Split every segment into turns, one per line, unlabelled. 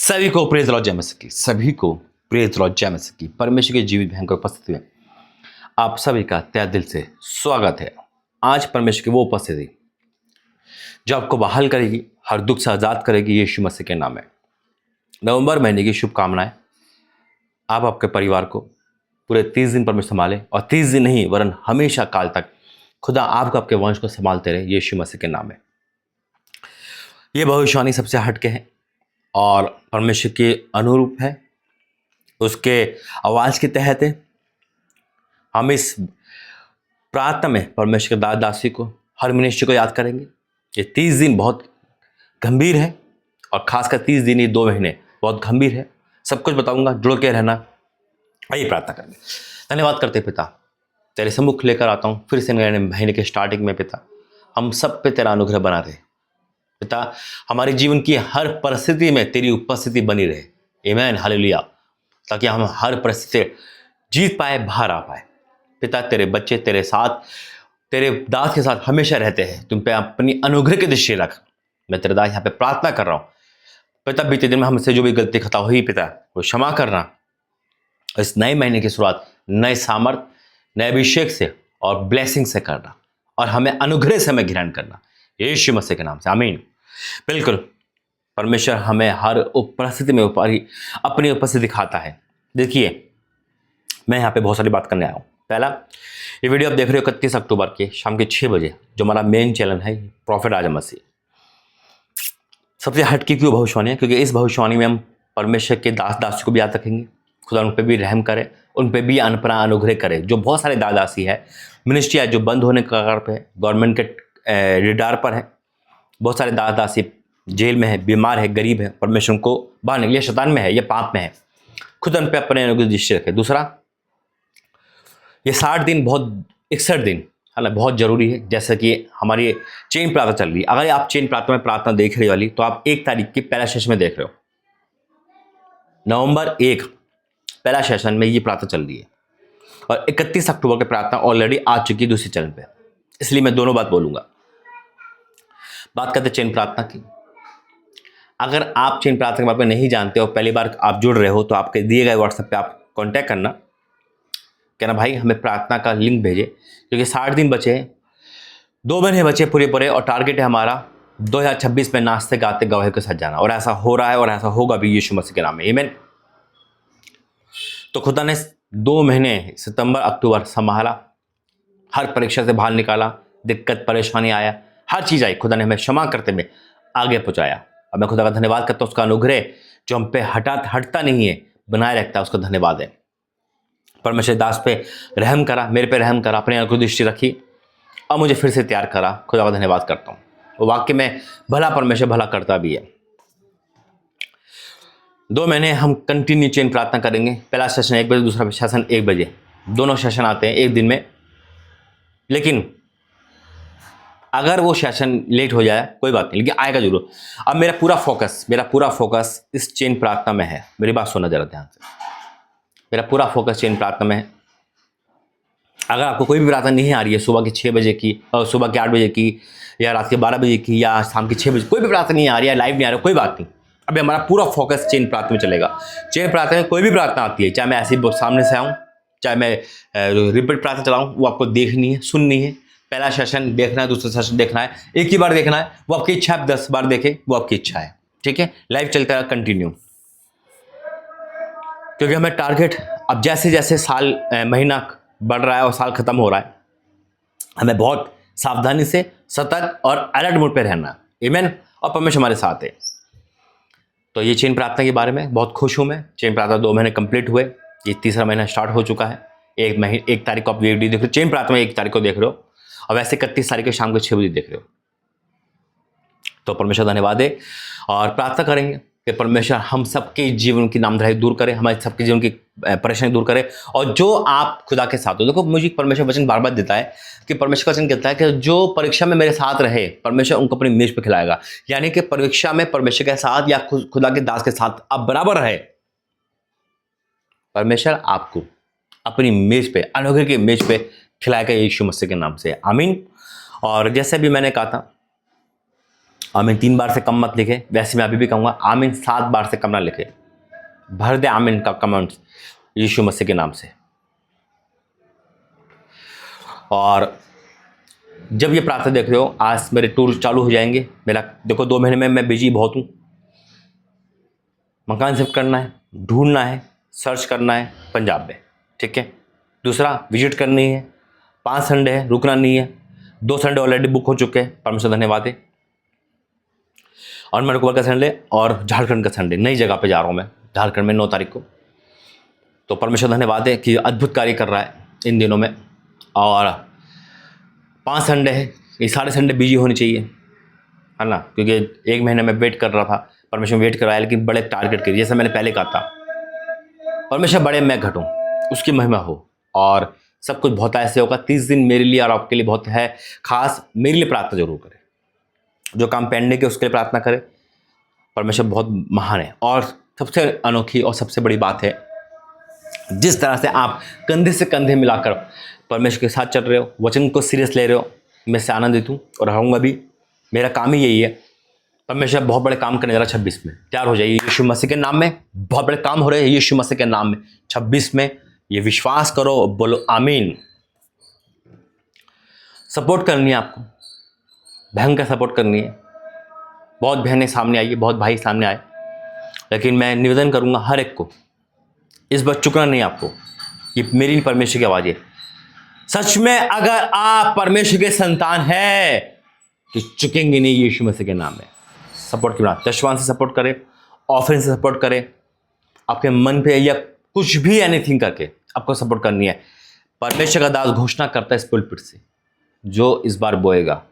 सभी को praise Lord जय मसीह की, सभी को प्रेज लॉर्ड जय मसीह की। परमेश्वर की जीवित भयंकर उपस्थिति में आप सभी का तहे दिल से स्वागत है। आज परमेश्वर की वो उपस्थिति जो आपको बहाल करेगी, हर दुख से आजाद करेगी, यीशु मसीह के नाम में। नवंबर महीने की शुभकामनाएं। आप आपके परिवार को पूरे 30 दिन परमेश्वर संभाले, और 30 दिन नहीं वरन हमेशा काल तक खुदा आपको आपके वंश को संभालते रहे, यीशु मसीह के नाम में। ये भविष्यवाणी सबसे हटके है और परमेश्वर के अनुरूप है, उसके आवाज़ के तहत है। हम इस प्रार्थना में परमेश्वर के दास दासी को, हर मनुष्य को याद करेंगे। ये 30 दिन बहुत गंभीर है, और खासकर 30 दिन, ये 2 महीने बहुत गंभीर है। सब कुछ बताऊंगा, जुड़ के रहना। आइए प्रार्थना करेंगे। धन्यवाद करते पिता, तेरे सम्मुख लेकर आता हूँ फिर से नए महीने के स्टार्टिंग में। पिता, हम सब पे तेरा अनुग्रह बना रहे। पिता, हमारे जीवन की हर परिस्थिति में तेरी उपस्थिति बनी रहे। आमीन, हालेलुया। ताकि हम हर परिस्थिति जीत पाए, बाहर आ पाए। पिता, तेरे बच्चे तेरे साथ, तेरे दास के साथ हमेशा रहते हैं। तुम पे अपनी अनुग्रह की दृष्टि रख। मैं तेरे दास यहाँ पे प्रार्थना कर रहा हूँ पिता, बीते दिन में हमसे जो भी गलती खता हुई पिता, वो क्षमा करना। इस नए महीने की शुरुआत नए सामर्थ, नए अभिषेक से और ब्लेसिंग से करना, और हमें अनुग्रह से हमें ग्रहण करना, यीशु मसीह के नाम से, आमीन। बिल्कुल, परमेश्वर हमें हर परिस्थिति में अपनी उपस्थिति दिखाता है। देखिए, मैं यहाँ पे बहुत सारी बात करने आया हूँ। पहला, ये वीडियो आप देख रहे हो 31 अक्टूबर के शाम के 6 बजे, जो हमारा मेन चैनल है प्रॉफिट राजा मसीह। सबसे हटके क्यों भविष्यवाणी है? क्योंकि इस भविष्यवाणी में हम परमेश्वर के दास दासी को भी याद रखेंगे। खुदा उन पर भी रहम करे, उन पर भी अनपरा अनुग्रह करे। जो बहुत सारे दास दासी है, मिनिस्ट्री है जो बंद होने के कगार पे है, गवर्नमेंट के रिडार पर है, बहुत सारे दास दासी जेल में है, बीमार है, गरीब है। परमेश्वर को बाहर निकले, शैतान में है या पाप में है, खुद उन पे अपने अनुग्रह दृष्टि रखे। दूसरा, ये 60 दिन बहुत 61 दिन हालांकि बहुत जरूरी है। जैसे कि हमारी चेन प्रार्थना चल रही है, अगर आप चेन प्रार्थना में प्रार्थना देख रही वाली, तो आप 1 तारीख की पहला सेशन में देख रहे हो। नवंबर 1 पहला सेशन में ये प्रार्थना चल रही है, और 31 अक्टूबर की प्रार्थना ऑलरेडी आ चुकी है दूसरे चैनल पे। इसलिए मैं दोनों बात बोलूंगा। बात करते चेन प्रार्थना की। अगर आप चेन प्रार्थना के बारे में नहीं जानते हो, पहली बार आप जुड़ रहे हो, तो आपके दिए गए व्हाट्सएप पे आप कांटेक्ट करना, कहना भाई हमें प्रार्थना का लिंक भेजे। क्योंकि 60 दिन बचे हैं, 2 महीने बचे पूरे, और टारगेट है हमारा 2026 में नाचते गाते गवाही के साथ जाना। और ऐसा हो रहा है और ऐसा होगा भी, यीशु मसीह के नाम में, आमीन। तो खुदा ने 2 महीने सितंबर अक्टूबर संभाला, हर परीक्षा से बाहर निकाला, दिक्कत परेशानी आया, हर चीज़ आई, खुदा ने हमें क्षमा करते हुए आगे पहुँचाया। अब मैं खुदा का धन्यवाद करता हूँ। उसका अनुग्रह जो हम पे हटता नहीं है, बनाए रखता है, उसका धन्यवाद है। परमेश्वर दास पे रहम करा, मेरे पे रहम करा, अपने अनुग्रह दृष्टि रखी और मुझे फिर से तैयार करा। खुदा का धन्यवाद करता हूँ। वो वाक्य में भला परमेश्वर भला करता भी है। 2 महीने हम कंटिन्यू चेन प्रार्थना करेंगे। पहला सेशन 1 बजे, दूसरा सेशन 1 बजे, दोनों सेशन आते हैं एक दिन में। लेकिन अगर वो सेशन लेट हो जाए कोई बात नहीं, लेकिन आएगा जरूर। अब मेरा पूरा फोकस इस चेन प्रार्थना में है। मेरी बात सुनना जरा ध्यान से। मेरा पूरा फोकस चेन प्रार्थना में है। अगर आपको कोई भी प्रार्थना नहीं आ रही है, सुबह के 6 बजे की, और सुबह के 8 बजे की, या रात के 12 बजे की, या शाम के 6 बजे, कोई भी प्रार्थना नहीं आ रही है, लाइव नहीं आ रहा, कोई बात नहीं। अभी हमारा पूरा फोकस चेन प्रार्थना में चलेगा। चेन प्रार्थना में कोई भी प्रार्थना आती है, चाहे मैं ऐसे सामने से आऊँ, चाहे मैं रिपीट प्रार्थना चलाऊँ, वो आपको देखनी है, सुननी है। पहला सेशन देखना है, दूसरा सेशन देखना है, एक ही बार देखना है, वो आपकी इच्छा है। 10 बार देखे, वो आपकी इच्छा है, ठीक है। लाइव चलता है कंटिन्यू, क्योंकि हमें टारगेट अब जैसे जैसे साल महीना बढ़ रहा है और साल खत्म हो रहा है, हमें बहुत सावधानी से, सतर्क और अलर्ट मोड पे रहना है, आमीन। और परमेश्वर हमारे साथ है। तो ये चेन प्रार्थना के बारे में बहुत खुश हूँ मैं। चेन प्रार्थना 2 महीने कंप्लीट हुए, ये तीसरा महीना स्टार्ट हो चुका है। 1 तारीख को आप वीडियो देख रहे हो, चेन प्रार्थना 1 तारीख को देख रहे हो, और वैसे 31 तारीख को शाम को 6 बजे देख रहे हो। तो परमेश्वर धन्यवाद है, और प्रार्थना करेंगे कि परमेश्वर हम सबके जीवन की नामधराई दूर करे, हमारे सबके जीवन की परेशानी दूर करे। और जो आप खुदा के साथ हो, देखो मुझे परमेश्वर वचन बार बार देता है कि परमेश्वर वचन कहता है कि जो परीक्षा में मेरे साथ रहे, परमेश्वर उनको अपनी मेज पर खिलाएगा। यानी कि परीक्षा में परमेश्वर के साथ या खुदा के दास के साथ आप बराबर रहे, परमेश्वर आपको अपनी मेज पे, अनुग्रह की मेज पे खिलाएगा, यीशु मसीह के नाम से, आमीन। और जैसे भी मैंने कहा था, आमीन 3 बार से कम मत लिखे, वैसे मैं अभी भी कहूँगा आमीन 7 बार से कम ना लिखे। भर दे आमीन का कमेंट यीशु मसीह के नाम से। और जब ये प्रार्थना देख रहे हो, आज मेरे टूर चालू हो जाएंगे। मेरा देखो 2 महीने में मैं बिजी बहुत हूँ। मकान शिफ्ट करना है, ढूंढना है, सर्च करना है पंजाब में, ठीक है। दूसरा विजिट करनी है, 5 संडे है, रुकना नहीं है। 2 संडे ऑलरेडी बुक हो चुके हैं, परमेश्वर धन्यवाद है। और मणिपुर का संडे और झारखंड का संडे, नई जगह पे जा रहा हूँ मैं, झारखंड में 9 तारीख को। तो परमेश्वर धन्यवाद है कि अद्भुत कार्य कर रहा है इन दिनों में। और 5 संडे है, ये सारे संडे बिजी होने चाहिए, है ना, क्योंकि 1 महीने में वेट कर रहा था, परमेश्वर वेट करवाया, लेकिन बड़े टारगेट के, जैसे मैंने पहले कहा था, परमेश्वर बड़े मैं घटूँ, उसकी महिमा हो और सब कुछ बहुत ऐसे होगा। 30 दिन मेरे लिए और आपके लिए बहुत है खास। मेरे लिए प्रार्थना जरूर करें, जो काम पेंडिंग है उसके लिए प्रार्थना करें। परमेश्वर बहुत महान है। और सबसे अनोखी और सबसे बड़ी बात है, जिस तरह से आप कंधे से कंधे मिलाकर परमेश्वर के साथ चल रहे हो, वचन को सीरियस ले रहे हो, मैं इससे आनंदित हूँ और रहूँगा भी। मेरा काम ही यही है। परमेश्वर बहुत बड़े काम करने जा रहा है 26 में। तैयार हो जाइए यीशु मसीह के नाम में। बहुत बड़े काम हो रहे हैं यीशु मसीह के नाम में 26 में। ये विश्वास करो, बोलो आमीन। सपोर्ट करनी है आपको, बहन का सपोर्ट करनी है। बहुत बहनें सामने आई है, बहुत भाई सामने आए, लेकिन मैं निवेदन करूंगा हर एक को, इस बार चुकना नहीं आपको। ये मेरी परमेश्वर की आवाज़ है। सच में अगर आप परमेश्वर के संतान है तो चुकेंगे नहीं यीशु मसीह के नाम में। सपोर्ट की बात, दशवान से सपोर्ट करें, ऑफरिंग से सपोर्ट करें, आपके मन पे या कुछ भी एनीथिंग करके आपको सपोर्ट करनी है। परमेश्वर का दास घोषणा करता है इस पुलपिट से, जो इस बार बोएगा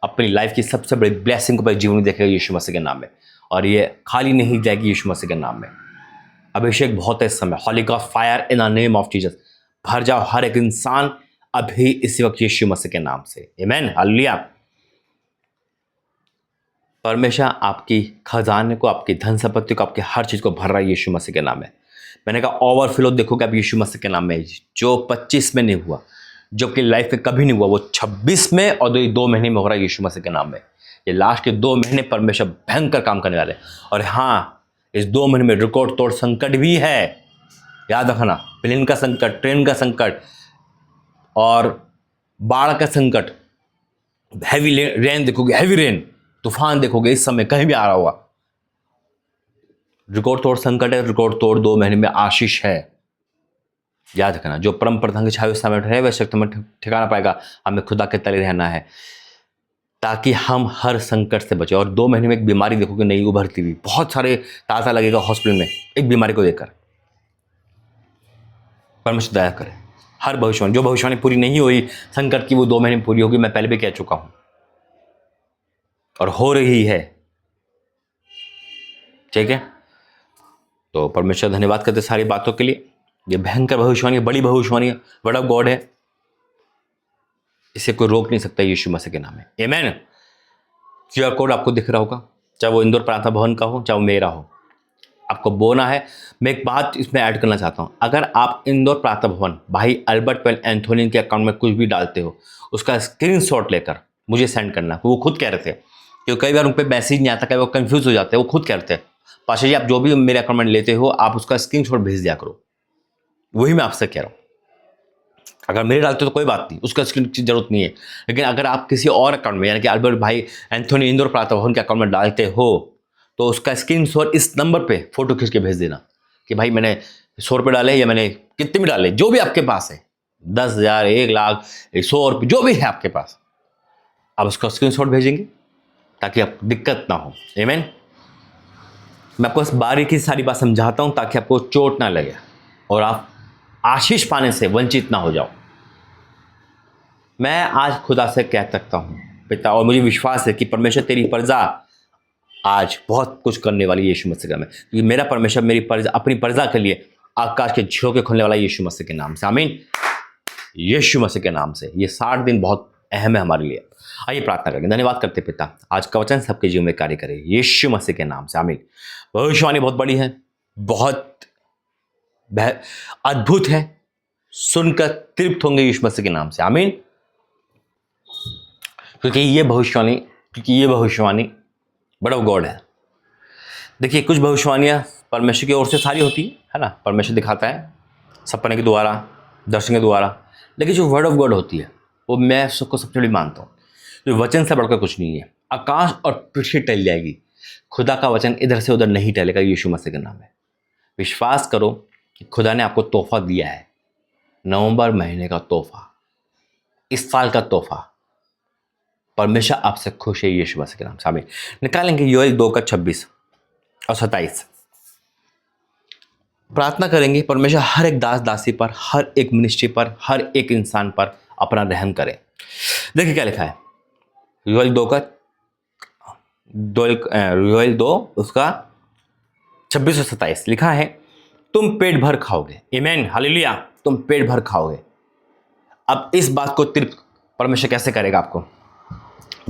अपनी लाइफ की सबसे बड़ी ब्लेसिंग को अपने जीवन में देखेगा यीशु मसीह के नाम में। और ये खाली नहीं जाएगी यीशु मसीह के नाम में। अभिषेक बहुत है इस समय। Holy God fire in the name of Jesus. भर जाओ हर एक इंसान अभी इसी वक्त यीशु मसीह के नाम से। आमीन, हालेलुया। परमेश्वर आपकी खजाने को, आपकी धन संपत्ति को, आपकी हर चीज को भर रहा है यीशु मसीह के नाम में। मैंने कहा ओवरफ्लो देखोगे आप यीशु मसीह के नाम में। जो 25 में नहीं हुआ, जो आपकी लाइफ में कभी नहीं हुआ, वो 26 में और 2 महीने में हो रहा है यीशु मसीह के नाम में। ये लास्ट के 2 महीने परमेश्वर भयंकर काम करने वाले हैं। और हाँ, इस 2 महीने में रिकॉर्ड तोड़ संकट भी है, याद रखना। प्लेन का संकट, ट्रेन का संकट और बाढ़ का संकट, हैवी रेन देखोगे, हैवी रेन, तूफान देखोगे इस समय कहीं भी आ रहा हुआ। रिकॉर्ड तोड़ संकट है, रिकॉर्ड तोड़ 2 महीने में आशीष है, याद रखना। जो परम प्रधान की छाया समय रहे वह शक्ति में ठिकाना पाएगा। हमें खुदा के तले रहना है ताकि हम हर संकट से बचे। और 2 महीने में एक बीमारी देखोगे नहीं उभरती हुई, बहुत सारे ताज़ा लगेगा हॉस्पिटल में एक बीमारी को देखकर। परमेश्वर दया करे। हर भविष्यवाणी, जो भविष्यवाणी पूरी नहीं हुई संकट की, वो 2 महीने में पूरी होगी। मैं पहले भी कह चुका हूं और हो रही है, ठीक है। तो परमेश्वर धन्यवाद करते सारी बातों के लिए। ये भयंकर भविष्यवाणी, बड़ी भविष्यवाणी, वर्ड ऑफ गॉड है, इसे कोई रोक नहीं सकता यीशु मसीह के नाम में। आमीन। क्यूआर कोड आपको दिख रहा होगा, चाहे वो इंदौर प्रार्थना भवन का हो, चाहे वो मेरा हो, आपको बोना है। मैं एक बात इसमें ऐड करना चाहता हूँ। अगर आप इंदौर प्रार्थना भवन भाई अल्बर्ट पेल एंथोनी के अकाउंट में कुछ भी डालते हो, उसका स्क्रीनशॉट लेकर मुझे सेंड करना। वो खुद कह रहे थे, क्योंकि कई बार उन पर मैसेज नहीं आता, कई वो कंफ्यूज हो जाते हैं। वो खुद कह रहे थे, पाशा जी आप जो भी मेरे अकाउंट में लेते हो, आप उसका स्क्रीनशॉट भेज दिया करो। वही मैं आपसे कह रहा हूँ। अगर मेरे डालते हो तो कोई बात नहीं, उसका स्क्रीन की जरूरत नहीं है। लेकिन अगर आप किसी और अकाउंट में, यानी कि अल्बर्ट भाई एंथोनी इंदौर प्रार्थना भवन के अकाउंट में डालते हो, तो उसका स्क्रीनशॉट इस नंबर पे फोटो खींच के भेज देना कि भाई मैंने 100 रुपये डाले या मैंने कितने भी डाले, जो भी आपके पास है, 10,000, 1 लाख, 100 रुपये, जो भी है आपके पास, आप उसका स्क्रीनशॉट भेजेंगे ताकि आपको दिक्कत ना हो। आमीन। मैं आपको बस बारीकी से सारी बात समझाता हूं ताकि आपको चोट ना लगे और आप आशीष पाने से वंचित ना हो जाओ। मैं आज खुदा से कह सकता हूं पिता, और मुझे विश्वास है कि परमेश्वर तेरी प्रजा आज बहुत कुछ करने वाली यीशु मसीह में, क्योंकि मेरा परमेश्वर मेरी प्रजा, अपनी प्रजा के लिए आकाश के झोंके खोलने वाला यीशु मसीह के नाम से। आमीन। यीशु मसीह के नाम से। ये 60 दिन बहुत अहम है हमारे लिए। आइए प्रार्थना करेंगे। धन्यवाद करते पिता, आज का वचन सबके जीवन में कार्य करे यीशु मसीह के नाम से। आमीन। भविष्यवाणी बहुत बड़ी है, बहुत अद्भुत है, सुनकर तृप्त होंगे यीशु मसीह के नाम से। आमीन। क्योंकि ये भविष्यवाणी बड़ा गॉड है। देखिए कुछ भविष्यवाणियाँ परमेश्वर की ओर से सारी होती है ना, परमेश्वर दिखाता है सपने के द्वारा, दर्शन के द्वारा। लेकिन जो वर्ड ऑफ गॉड होती है वो मैं सबको सबसे बड़ी मानता हूँ। जो वचन से बढ़कर कुछ नहीं है। आकाश और पृथ्वी टल जाएगी, खुदा का वचन इधर से उधर नहीं टलेगा। यीशु मसीह के नाम है विश्वास करो कि खुदा ने आपको तोहफा दिया है, नवंबर महीने का तोहफा, इस साल का तोहफा। परमेश्वर आपसे खुश है यीशु मसीह के नाम से। आमीन। निकालेंगे योएल 2:26 और 27। प्रार्थना करेंगे परमेश्वर हर एक दास दासी पर, हर एक मिनिस्ट्री पर, हर एक इंसान पर अपना रहम करे। देखिए क्या लिखा है योएल 2 उसका 26 और 27 लिखा है, तुम पेट भर खाओगे। आमीन, हालेलुया। तुम पेट भर खाओगे। अब इस बात को तृप्त परमेश्वर कैसे करेगा आपको,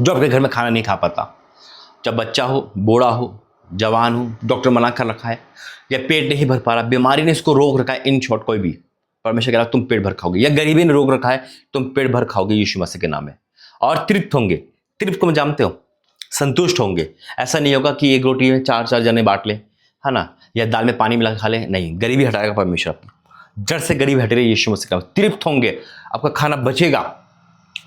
जो आपके घर में खाना नहीं खा पाता, जब बच्चा हो, बूढ़ा हो, जवान हो, डॉक्टर मना कर रखा है, या पेट नहीं भर पा रहा, बीमारी ने इसको रोक रखा है, इन शॉर्ट कोई भी, परमेश्वर कह रहा तुम पेट भर खाओगे। या गरीबी ने रोक रखा है, तुम पेट भर खाओगे यीशु मसीह के नाम में, और तृप्त होंगे। तृप्त को जानते हो, संतुष्ट होंगे। ऐसा नहीं होगा कि एक रोटी में 4-4 जने बांट ले, है ना, या दाल में पानी मिला खा ले। नहीं, गरीबी हटाएगा परमेश्वर अपनी, जड़ से गरीबी हटे यीशु मसीह का। तृप्त होंगे, आपका खाना बचेगा।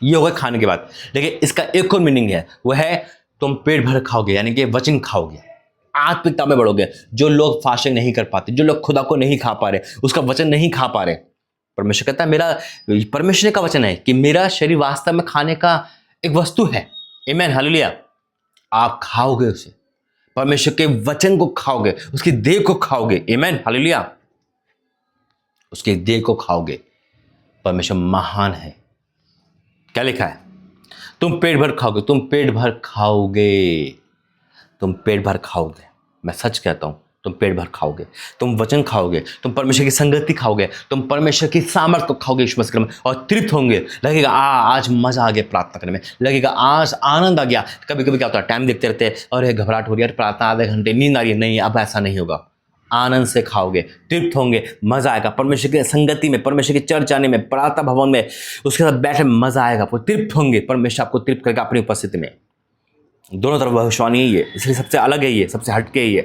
ये होगा खाने के बाद। लेकिन इसका एक और मीनिंग है, वह है तुम पेट भर खाओगे, यानी कि वचन खाओगे, आत्मिकता में बढ़ोगे। जो लोग फास्टिंग नहीं कर पाते, जो लोग खुदा को नहीं खा पा रहे, उसका वचन नहीं खा पा रहे, परमेश्वर कहता है मेरा, परमेश्वर का वचन है कि मेरा शरीर वास्तव में खाने का एक वस्तु है। आमीन, हालेलुया। आप खाओगे उसे, परमेश्वर के वचन को खाओगे, उसकी देह को खाओगे। आमीन, हालेलुया। उसकी देह को खाओगे। परमेश्वर महान है। क्या लिखा है, तुम पेट भर खाओगे, तुम पेट भर खाओगे, तुम पेट भर खाओगे। मैं सच कहता हूं, तुम पेट भर खाओगे, तुम वचन खाओगे, तुम परमेश्वर की संगति खाओगे, तुम परमेश्वर की सामर्थ को खाओगे यीशु मसीह में, और तृप्त होंगे। लगेगा आज मजा आ गया प्रार्थना करने में, लगेगा आज आनंद आ गया। कभी कभी क्या होता है, टाइम देखते रहते हैं और घबराहट हो रही है, प्रार्थना आधे घंटे, नींद आ रही है। नहीं, अब ऐसा नहीं होगा। आनंद से खाओगे, तृप्त होंगे, मजा आएगा। परमेश्वर की संगति में, परमेश्वर की चर्च आने में, प्रार्थना भवन में उसके साथ बैठे मजा आएगा। तृप्त होंगे, परमेश्वर आपको तृप्त करेगा अपनी उपस्थिति में। दोनों तरफ भविष्यवाणी ही है, इसलिए सबसे अलग है ये, सबसे हटके ही है।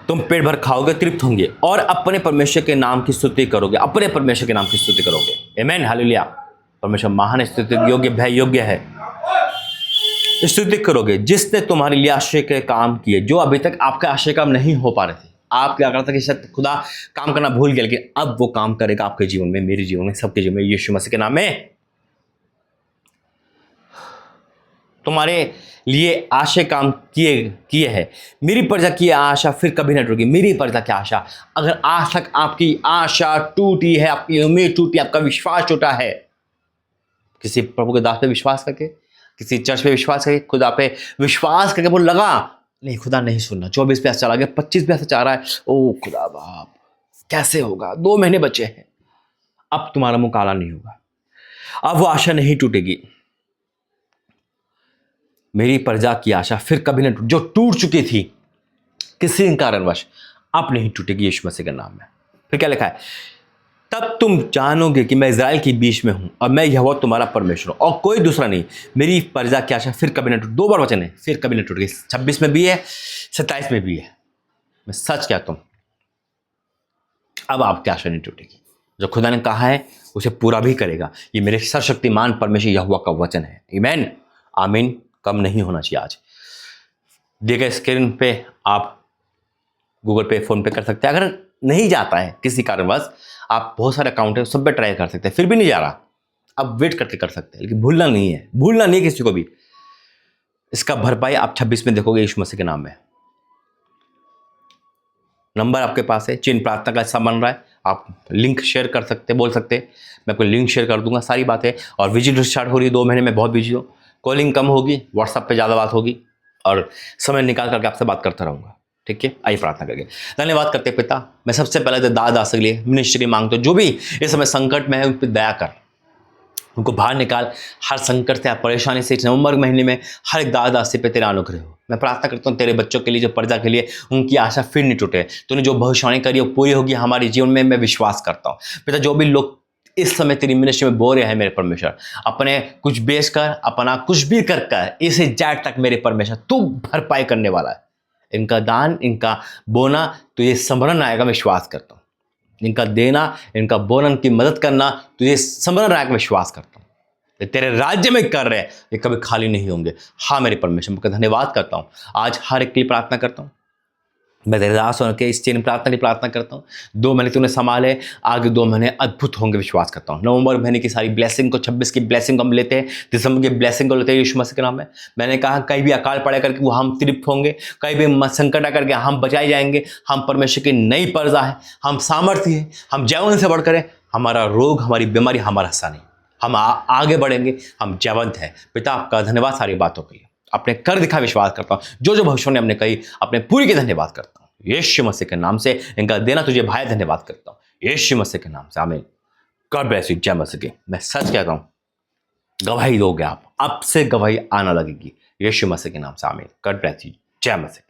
तुम पेट भर खाओगे, तृप्त होंगे, और अपने परमेश्वर के नाम की स्तुति करोगे, अपने परमेश्वर के नाम की स्तुति करोगे। आमीन, हालेलुया। परमेश्वर महान, स्तुति योग्य, भय योग्य है। स्तुति करोगे जिसने तुम्हारे लिए आश्चर्य के काम किए, जो अभी तक आपके आश्चर्य काम नहीं हो पा रहे थे। आप क्या करते कि शायद खुदा काम करना भूल गया, लेकिन अब वो काम करेगा आपके जीवन में, मेरे जीवन में, सबके जीवन में, यीशु मसीह के नाम में। तुम्हारे लिए आशा काम किए है। मेरी प्रजा की आशा फिर कभी न टूटेगी। मेरी प्रजा की आशा, अगर आज तक आपकी आशा टूटी है, आपकी उम्मीद टूटी, आपका विश्वास टूटा है, किसी प्रभु के दास पे विश्वास करके, किसी चर्च पे विश्वास करके, खुदा पे विश्वास करके, वो लगा नहीं खुदा नहीं सुनना, 24 पे चला गया, 25 पे चाह रहा है, ओ खुदा बाप कैसे होगा, 2 महीने बचे हैं, अब तुम्हारा मुंह काला नहीं होगा, अब वो आशा नहीं टूटेगी। मेरी प्रजा की आशा फिर कभी नहीं टूट, जो टूट चुकी थी किसी कारणवश, अब नहीं टूटेगी यीशु मसीह के नाम में। फिर क्या लिखा है, तब तुम जानोगे कि मैं इज़राइल के बीच में हूं और मैं यहोवा तुम्हारा परमेश्वर हूं और कोई दूसरा नहीं। मेरी प्रजा की आशा फिर कभी नहीं टूट, 2 बार वचन है, फिर कभी नहीं टूटेगी। 26 में भी है, 27 में भी है। मैं सच कहता हूं, अब आपकी आशा नहीं टूटेगी। जो खुदा ने कहा है उसे पूरा भी करेगा। ये मेरे सर्वशक्तिमान परमेश्वर यहोवा का वचन है। आमीन, आमीन। कम नहीं होना चाहिए। आज दिए गए स्क्रीन पे आप गूगल पे, फोन पे कर सकते हैं। अगर नहीं जाता है किसी कारणवश, आप बहुत सारे अकाउंट है सब पे ट्राई कर सकते हैं, फिर भी नहीं जा रहा, अब वेट करके कर सकते हैं। लेकिन भूलना नहीं है, भूलना नहीं किसी को भी। इसका भरपाई आप 26 में देखोगे यीशु मसीह के नाम में। नंबर आपके पास है, चेन प्रार्थना का हिस्सा बन रहा है, आप लिंक शेयर कर सकते हैं, बोल सकते हैं, मैं आपको लिंक शेयर कर दूंगा, सारी बातें। और विजिट स्टार्ट हो रही है, 2 महीने में बहुत बिजी हो, कॉलिंग कम होगी, व्हाट्सएप पे ज़्यादा बात होगी, और समय निकाल करके आपसे बात करता रहूँगा। ठीक है, आइए प्रार्थना करके धन्यवाद करते पिता। मैं सबसे पहले तो दास के लिए मिनिस्ट्री मांगता हूँ, जो भी इस समय संकट में है उन पर दया कर, उनको बाहर निकाल, हर संकट से, हर परेशानी से। इस नवंबर महीने में हर एक दास पे तेरा अनुग्रह हो। मैं प्रार्थना करता हूँ तेरे बच्चों के लिए, जो प्रजा के लिए, उनकी आशा फिर नहीं टूटे। तूने जो भविष्यवाणी करी वो पूरी होगी हमारे जीवन में, मैं विश्वास करता हूँ पिता। जो भी लोग इस समय तेरी मिनिस्ट्री में बो रहे हैं मेरे परमेश्वर, अपने कुछ बेच कर, अपना कुछ भी कर कर इसे जैट तक मेरे परमेश्वर तू भरपाई करने वाला है। इनका दान, इनका बोना तो ये समरण आएगा, विश्वास करता हूँ। इनका देना, इनका बोना, इनकी मदद करना तो ये समरण आएगा, विश्वास करता हूँ। ये तेरे राज्य में कर रहे हैं, ये कभी खाली नहीं होंगे। हाँ मेरे परमेश्वर, मैं धन्यवाद करता हूँ। आज हर एक के लिए प्रार्थना करता हूँ। मैं तेरे दास होकर इस चीन प्रार्थना की प्रार्थना करता हूँ। 2 महीने तूने संभाले, आगे 2 महीने अद्भुत होंगे, विश्वास करता हूँ। नवंबर महीने की सारी ब्लेसिंग को, 26 की ब्लेसिंग को हम लेते हैं, दिसंबर की ब्लेसिंग को लेते हैं यीशु मसीह के नाम में। मैंने कहा कहीं भी अकाल पड़ा करके वो हम तृप्त होंगे, कहीं भी संकट आकर के हम बचाए जाएंगे। हम परमेश्वर की नई प्रजा है, हम सामर्थ्य है, हम जयवंत से बढ़कर है। हमारा रोग, हमारी बीमारी हमारा हिस्सा नहीं, हम आगे बढ़ेंगे, हम जयवंत है। पिता आपका धन्यवाद सारी बातों के लिए, अपने कर दिखा, विश्वास करता हूँ। जो भविष्य ने हमने कही अपने पूरी के धन्यवाद करता हूँ। यीशु मसीह के नाम से इनका देना तुझे भाई, धन्यवाद करता हूँ यीशु मसीह के नाम से, आमीन। God bless you. जय मसीह की। मैं सच कहता हूँ, गवाही दोगे आप, अब से गवाही आना लगेगी यीशु मसीह के नाम से, आमीन। God bless you. जय मसीह।